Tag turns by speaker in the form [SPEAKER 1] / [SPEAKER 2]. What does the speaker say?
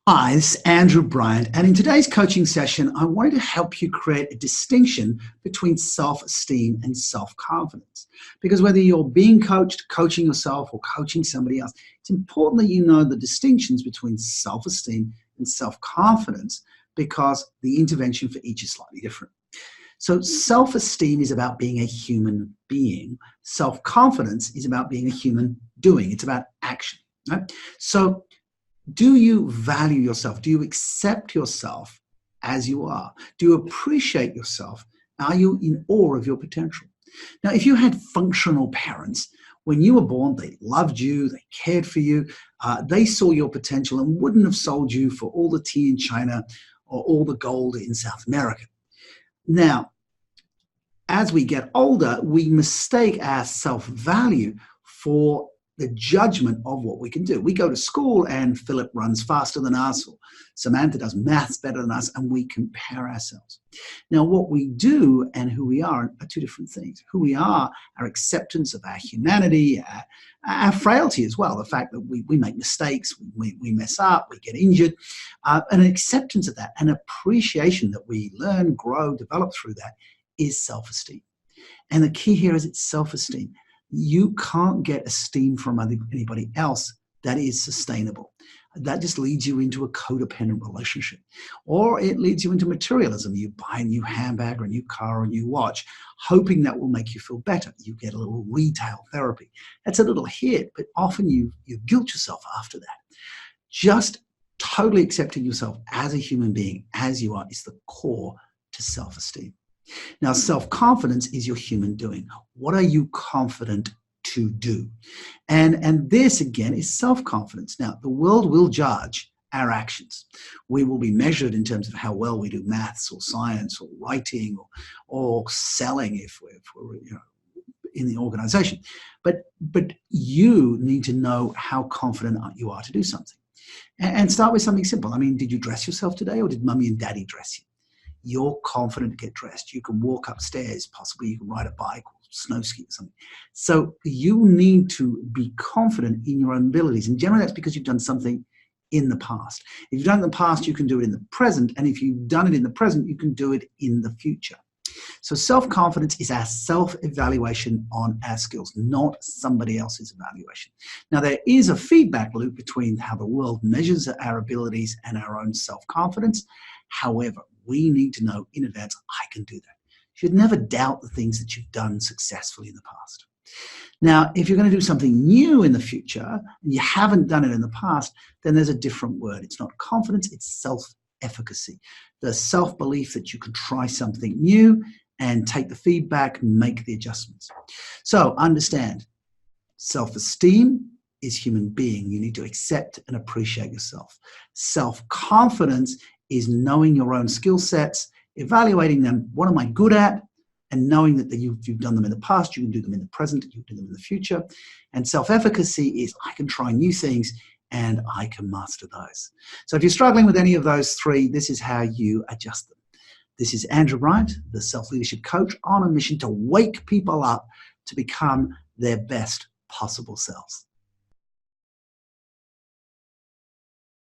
[SPEAKER 1] Hi, this is Andrew Bryant, and in today's coaching session, I wanted to help you create a distinction between self-esteem and self-confidence. Because whether you're being coached, coaching yourself, or coaching somebody else, it's important that you know the distinctions between self-esteem and self-confidence because the intervention for each is slightly different. So self-esteem is about being a human being. Self-confidence is about being a human doing. It's about action. Right? So do you value yourself? Do you accept yourself as you are? Do you appreciate yourself? Are you in awe of your potential? Now, if you had functional parents, when you were born, they loved you, they cared for you, they saw your potential and wouldn't have sold you for all the tea in China or all the gold in South America. Now, as we get older, we mistake our self-value for the judgment of what we can do. We go to school and Philip runs faster than us, or Samantha does maths better than us, and we compare ourselves. Now, what we do and who we are two different things. Who we are, our acceptance of our humanity, our frailty as well, the fact that we make mistakes, we mess up, we get injured, an acceptance of that, an appreciation that we learn, grow, develop through that is self-esteem. And the key here is it's self-esteem. You can't get esteem from anybody else that is sustainable. That just leads you into a codependent relationship. Or it leads you into materialism. You buy a new handbag or a new car or a new watch, hoping that will make you feel better. You get a little retail therapy. That's a little hit, but often you guilt yourself after that. Just totally accepting yourself as a human being, as you are, is the core to self-esteem. Now, self-confidence is your human doing. What are you confident to do? And this, again, is self-confidence. Now, the world will judge our actions. We will be measured in terms of how well we do maths or science or writing or selling if we're in the organization. But you need to know how confident you are to do something. And start with something simple. I mean, did you dress yourself today or did mommy and daddy dress you? You're confident to get dressed. You can walk upstairs, possibly you can ride a bike or snow ski or something. So you need to be confident in your own abilities. And generally that's because you've done something in the past. If you've done it in the past, you can do it in the present. And if you've done it in the present, you can do it in the future. So self-confidence is our self-evaluation on our skills, not somebody else's evaluation. Now, there is a feedback loop between how the world measures our abilities and our own self-confidence. However, we need to know in advance, I can do that. You should never doubt the things that you've done successfully in the past. Now, if you're going to do something new in the future, and you haven't done it in the past, then there's a different word. It's not confidence, it's self-efficacy. The self-belief that you can try something new and take the feedback, make the adjustments. So understand, self-esteem is human being. You need to accept and appreciate yourself. Self-confidence is knowing your own skill sets, evaluating them, what am I good at, and knowing that you've done them in the past, you can do them in the present, you can do them in the future. And self-efficacy is I can try new things and I can master those. So if you're struggling with any of those three, this is how you adjust them. This is Andrew Bryant, the self-leadership coach, on a mission to wake people up to become their best possible selves.